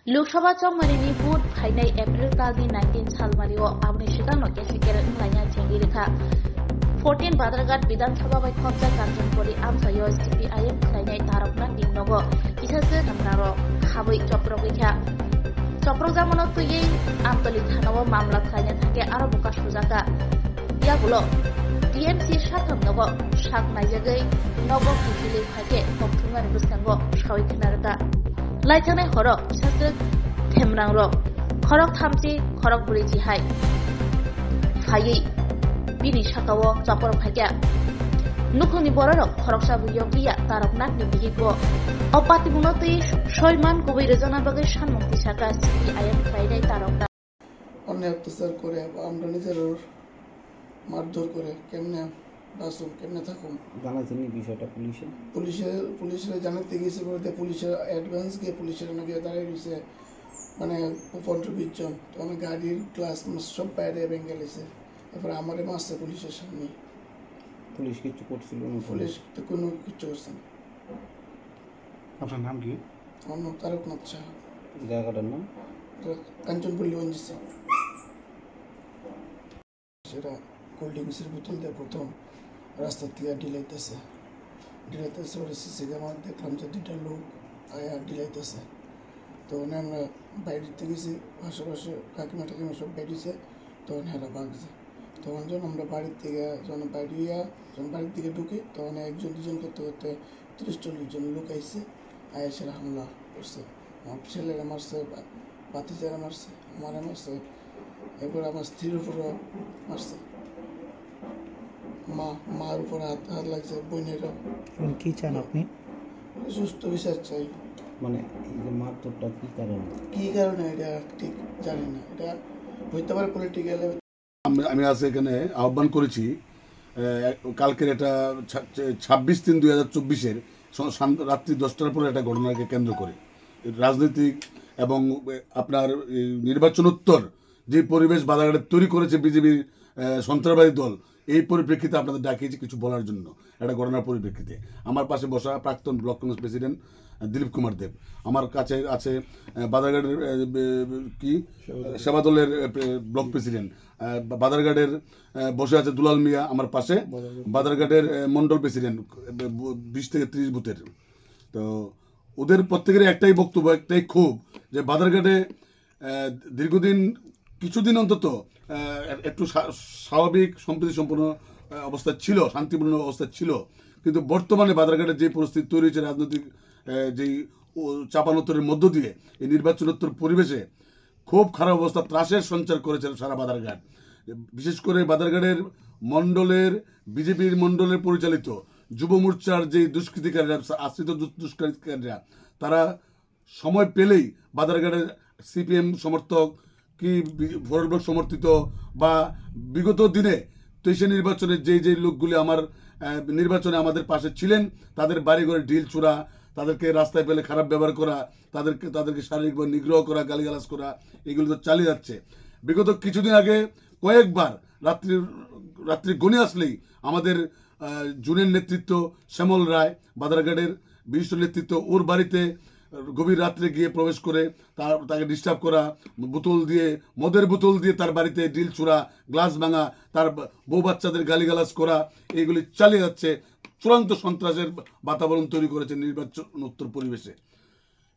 लोकसभा चौमरिनि बुध फाइनाय April colony 19 सालमारियाव आबनि सिगांनो केसेकेर ओंलायना थेंगि रेखा 14 बाद्राघाट विधानसभा bye खबजा कांचनपुरी आमसायो CPIM फाइनाय तारकना दिनगो किसासे नामनारो खाबै चप्रगैथा चप्रजामनो तुयै आमतली थानाव मामला फाइना थाके आरो बुका सुजाका यागुलो TMC साथामनगो साक नायजागै नगो किसिले फाके कमथुंगानि बुसनांगो सावै खोनारगा लाइथानाय हरक सासे थेमरांरो खरक थामसि खरक बुरिजि हाय फायै बिनि साकाव चपर फाग्या नुखुनि बररक खरकसा बुयगिया तारकनाथनि बिहिगो अपाति बुनतै सयमान गुबै रजना बगे सानमुक्ति साका CPIM फाइनाय तारकना অন্যায় অত্যাচার করে আমরা নিজের মারধর করে কেমনে বাসুম কেমনে থাকুম জানাছেন বিষয়টা পুলিশের জানাতে গেছে বলতে পুলিশের অ্যাডভান্স গিয়ে পুলিশের নাকি দাঁড়িয়ে রয়েছে মানে 15-20 জন তো আমি গাড়ির ক্লাস সব বাইরে ভেঙে গেছে এরপর আমারে মারছে পুলিশের সামনে পুলিশ কিছু করছিল না পুলিশ তো কোনো কিছু করছে না আপনার নাম কি আমার নাম তারকনাথ সাহা জায়গাটার নাম কাঞ্চনপল্লী ওএনজিসি সেটা কোল্ড ড্রিঙ্কসের বোতল দিয়ে প্রথম রাস্তা থেকে ডিলাইতেছে ওরা সিসি ক্যামেরা দেখলাম যে দুইটা লোক আয়া ডিলাইতেছে তো আমরা বাইরে থেকে গেছি আশেপাশে কাকিমা টাকিমা সব বেরিয়েছে তখন হেরা ভাগছে তখন যখন আমরা বাড়ির থেকে যখন বাড়ির দিকে ঢুকি তখন একজন দুজন করতে করতে 30-40 জন লোক আইসে আয়া সেরা হামলা করছে আমার ছেলেরা মারছে বাতিজারা মারছে আমারে মারছে এরপর আমার স্ত্রীর উপরও মারছে মার উপর হাত লাগছে বোনেরও কি চান আপনি সুস্থ বিচার চাই মানে এই যে মারধরটা কি কারণে এটা ঠিক জানি না এটা হইতে পারে পলিটিক্যাল আমি আজ এখানে আহ্বান করেছি কালকের এটা 26/3/2024 রাত্রি 10টার পরে একটা ঘটনাকে কেন্দ্র করে রাজনৈতিক এবং আপনার নির্বাচনোত্তর যে পরিবেশ বাধাঘাটে তৈরি করেছে বিজেপির সন্ত্রাসবাদী দল এই পরিপ্রেক্ষিতে আপনাদের ডাকিয়েছি কিছু বলার জন্য একটা ঘটনার পরিপ্রেক্ষিতে আমার পাশে বসা প্রাক্তন ব্লক কংগ্রেস প্রেসিডেন্ট দিলীপ কুমার দেব আমার কাছে আছে বাধারঘাটের সেবা দলের ব্লক প্রেসিডেন্ট বাধারঘাটের বসে আছে দুলাল মিয়া আমার পাশে বাধারঘাটের মন্ডল প্রেসিডেন্ট 20 থেকে 30 বুথের তো ওদের প্রত্যেকের একটাই বক্তব্য একটাই ক্ষোভ যে বাধারঘাটে দীর্ঘদিন কিছুদিন অন্তত একটু স্বাভাবিক সম্প্রীতি সম্পন্ন অবস্থা ছিল শান্তিপূর্ণ অবস্থা ছিল কিন্তু বর্তমানে বাধারঘাটের যে পরিস্থিতি তৈরি হয়েছে রাজনৈতিক যেই চাপানোত্তরের মধ্য দিয়ে এই নির্বাচনোত্তর পরিবেশে খুব খারাপ অবস্থা ত্রাসের সঞ্চার করেছে সারা বাধারঘাট বিশেষ করে বাধারঘাটের মণ্ডলের বিজেপির মণ্ডলের পরিচালিত যুব মোর্চার যে দুষ্কৃতিকারীরা আশ্রিত দুষ্কৃতিকারীরা তারা সময় পেলেই বাধারঘাটের CPM সমর্থক কি ফরওয়ার্ড ব্লক সমর্থিত বা বিগত দিনে 23 নির্বাচনে যে লোকগুলি আমার নির্বাচনে আমাদের পাশে ছিলেন তাদের বাড়ি ঘরে ঢিল ছোড়া তাদেরকে রাস্তায় পেলে খারাপ ব্যবহার করা তাদেরকে শারীরিকভাবে নিগ্রহ করা গালিগালাজ করা এগুলো তো চালিয়ে যাচ্ছে বিগত কিছুদিন আগে কয়েকবার রাত্রি গণে আসলেই আমাদের জুনের নেতৃত্ব শ্যামল রায় বাধারঘাটের বিশিষ্ট নেতৃত্ব ওর বাড়িতে গভীর রাত্রে গিয়ে প্রবেশ করে তাকে ডিস্টার্ব করা মদের বোতল দিয়ে তার বাড়িতে ডিল ছোড়া গ্লাস ভাঙা তার বউ বাচ্চাদের গালিগালাজ করা এইগুলি চালিয়ে যাচ্ছে চূড়ান্ত সন্ত্রাসের বাতাবরণ তৈরি করেছে নির্বাচনোত্তর পরিবেশে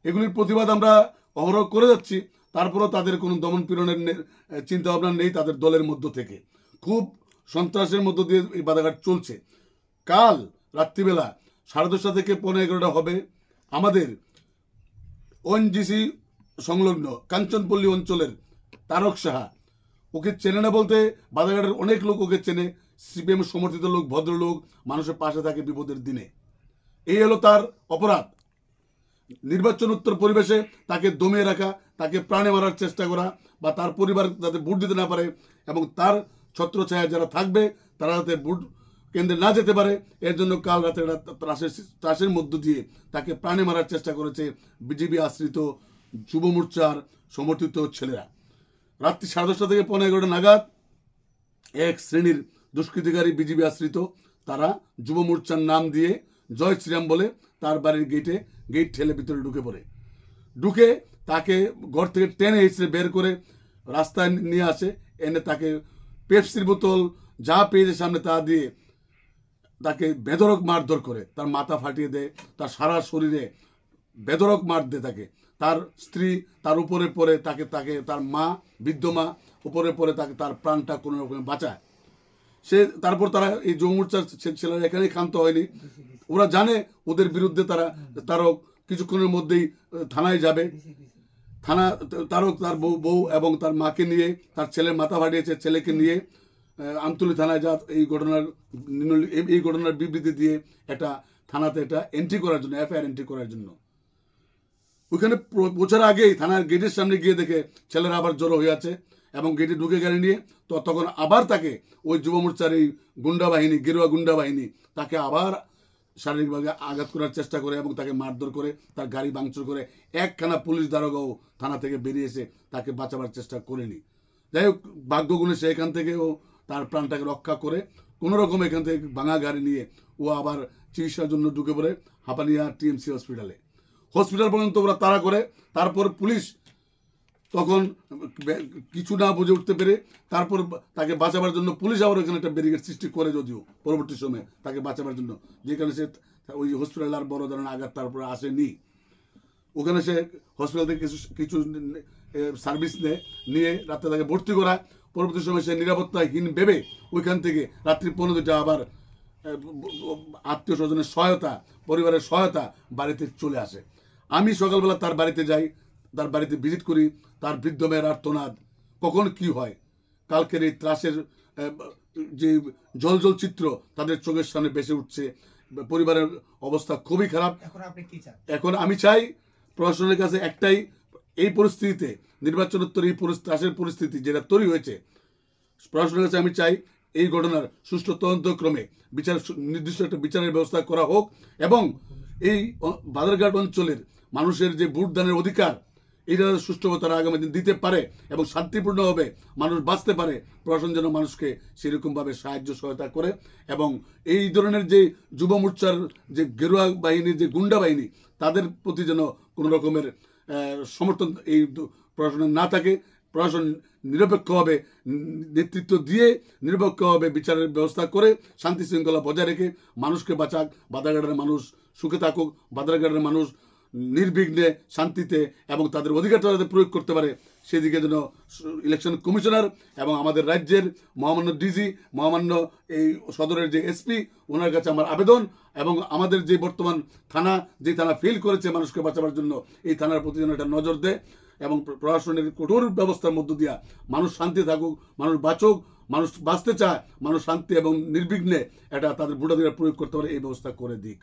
এগুলির প্রতিবাদ আমরা অহরহ করে যাচ্ছি তারপরেও তাদের কোনো দমন পীড়নের চিন্তা ভাবনা নেই তাদের দলের মধ্য থেকে খুব সন্ত্রাসের মধ্য দিয়ে এই বাধাঘাট চলছে কাল রাত্রিবেলা 10:30 থেকে 11:30 হবে আমাদের ONGC সংলগ্ন কাঞ্চনপল্লী অঞ্চলের তারক সাহা ওকে চেনে না বলতে বাধারঘাটের অনেক লোক ওকে চেনে CPM সমর্থিত লোক ভদ্রলোক মানুষের পাশে থাকে বিপদের দিনে এই হলো তার অপরাধ নির্বাচনোত্তর পরিবেশে তাকে দমিয়ে রাখা তাকে প্রাণে মারার চেষ্টা করা বা তার পরিবার যাতে ভোট দিতে না পারে এবং তার ছত্রছায়া যারা থাকবে তারা যাতে ভোট কেন্দ্রে না যেতে পারে এর জন্য কাল রাতে ত্রাসের মধ্য দিয়ে তাকে প্রাণে মারার চেষ্টা করেছে বিজেপি আশ্রিত যুব মোর্চার সমর্থিত ছেলেরা রাত্রি 10:30 থেকে 11:30 নাগাদ এক শ্রেণীর দুষ্কৃতিকারী বিজেপি আশ্রিত তারা যুব মোর্চার নাম দিয়ে জয় শ্রীরাম বলে তার বাড়ির গেট ঠেলে ভিতরে ঢুকে পড়ে ঢুকে তাকে ঘর থেকে টেনে হিঁচড়ে বের করে রাস্তায় নিয়ে আসে, এনে তাকে পেপসির বোতল যা পেয়েছে সামনে তা দিয়ে তাকে বেধড়ক মারধর করে, তার মাথা ফাটিয়ে দেয়, তার সারা শরীরে বেধড়ক মার দেয় তাকে। তার স্ত্রী তার উপরে পড়ে তাকে তার মা, বৃদ্ধ মা উপরে পড়ে তাকে তার প্রাণটা কোনো রকমে বাঁচায়। তারপর তারা এই যুব মোর্চার ছেলেরা এখানেই ক্ষান্ত হয়নি, ওরা জানে ওদের বিরুদ্ধে তারও কিছুক্ষণের মধ্যেই থানায় যাবে। তারও তার বউ এবং তার মাকে নিয়ে, তার ছেলের মাথা ফাটিয়েছে ছেলেকে নিয়ে আমতলী থানায় যা এই ঘটনার বিবৃতি দিয়ে একটা থানাতে এটা এন্ট্রি করার জন্য, এফআইআর এন্ট্রি করার জন্য। ওইখানে পৌঁছার আগেই থানার গেটের সামনে গিয়ে দেখে ছেলেরা আবার জড়ো হয়ে আছে এবং গেটে ঢুকে গাড়ি নিয়ে, তো তখন আবার তাকে ওই যুব মোর্চার এই গুন্ডা বাহিনী, গেরুয়া গুন্ডা বাহিনী তাকে আবার শারীরিকভাবে আঘাত করার চেষ্টা করে এবং তাকে মারধর করে, তার গাড়ি ভাঙচুর করে। একখানা পুলিশ দারোগাও থানা থেকে বেরিয়ে এসে তাকে বাঁচাবার চেষ্টা করেনি। যাই হোক, ভাগ্যগুণে সে এখান থেকেও তার প্রাণটাকে রক্ষা করে কোনো রকম এখান থেকে ভাঙা গাড়ি নিয়ে ও আবার চিকিৎসার জন্য ঢুকে পড়ে হাপানিয়া টিএমসি হসপিটাল পর্যন্ত ওরা তাড়া করে। তারপর পুলিশ তখন কিছু না বুঝে উঠতে পেরে তারপর তাকে বাঁচাবার জন্য পুলিশ আবার ওখানে একটা ব্যারিকেড সৃষ্টি করে, যদিও পরবর্তী সময়ে তাকে বাঁচাবার জন্য, যেখানে সে ওই হসপিটালে আর বড় ধরনের আঘাত তারপরে আসেনি। ওখানে সে হসপিটাল থেকে কিছু সার্ভিস নিয়ে রাত্রে তাকে ভর্তি করা। পরবর্তী সময় সে নিরাপত্তাহীন ভেবে ওইখান থেকে রাত্রি 15টা আবার আত্মীয় স্বজনের সহায়তা, পরিবারের সহায়তা বাড়িতে চলে আসে। আমি সকালবেলা তার বাড়িতে যাই, তার বাড়িতে ভিজিট করি। তার বৃদ্ধ মেয়ের আর্তনাদ, কখন কি হয়, কালকের এই ত্রাসের যে জল চিত্র তাদের চোখের সামনে ভেসে উঠছে। পরিবারের অবস্থা খুবই খারাপ। এখন আমি চাই প্রশাসনের কাছে একটাই, এই পরিস্থিতিতে নির্বাচনোত্তর এই ত্রাসের পরিস্থিতি যেটা তৈরি হয়েছে, প্রশাসনের কাছে আমি চাই এই ঘটনার সুষ্ঠু তদন্তক্রমে নির্দিষ্ট একটা বিচারের ব্যবস্থা করা হোক এবং এই বাদারঘাট অঞ্চলের মানুষের যে ভোটদানের অধিকার, এটা সুষ্ঠুভাবে তারা আগামী দিন দিতে পারে এবং শান্তিপূর্ণভাবে মানুষ বাঁচতে পারে। প্রশাসন যেন মানুষকে সেরকমভাবে সাহায্য সহায়তা করে এবং এই ধরনের যে যুব মোর্চার যে গেরুয়া বাহিনী, যে গুন্ডা বাহিনী, তাদের প্রতি যেন কোনো রকমের সমর্থন এই প্রশাসনের না থাকে। প্রশাসন নিরপেক্ষভাবে নেতৃত্ব দিয়ে নিরপেক্ষভাবে বিচারের ব্যবস্থা করে শান্তি শৃঙ্খলা বজায় রেখে মানুষকে বাঁচাক, বাদারঘাটের মানুষ সুখে থাকুক, বাদারঘাটের মানুষ নির্বিঘ্নে শান্তিতে এবং তাদের অধিকারটা যাতে প্রয়োগ করতে পারে, সেদিকে যেন ইলেকশন কমিশনার এবং আমাদের রাজ্যের মহামান্য ডিজি, মহামান্য এই সদরের যে এসপি, ওনার কাছে আমার আবেদন এবং আমাদের যে বর্তমান থানা, যে থানা ফেল করেছে মানুষকে বাঁচাবার জন্য, এই থানার প্রতি যেন একটা নজর দেয় এবং প্রশাসনের কঠোর ব্যবস্থার মধ্য দিয়া মানুষ শান্তি থাকুক, মানুষ বাঁচুক, মানুষ বাঁচতে চায়, মানুষ শান্তি এবং নির্বিঘ্নে এটা তাদের ভোটাধিকার প্রয়োগ করতে পারে, এই ব্যবস্থা করে দিক।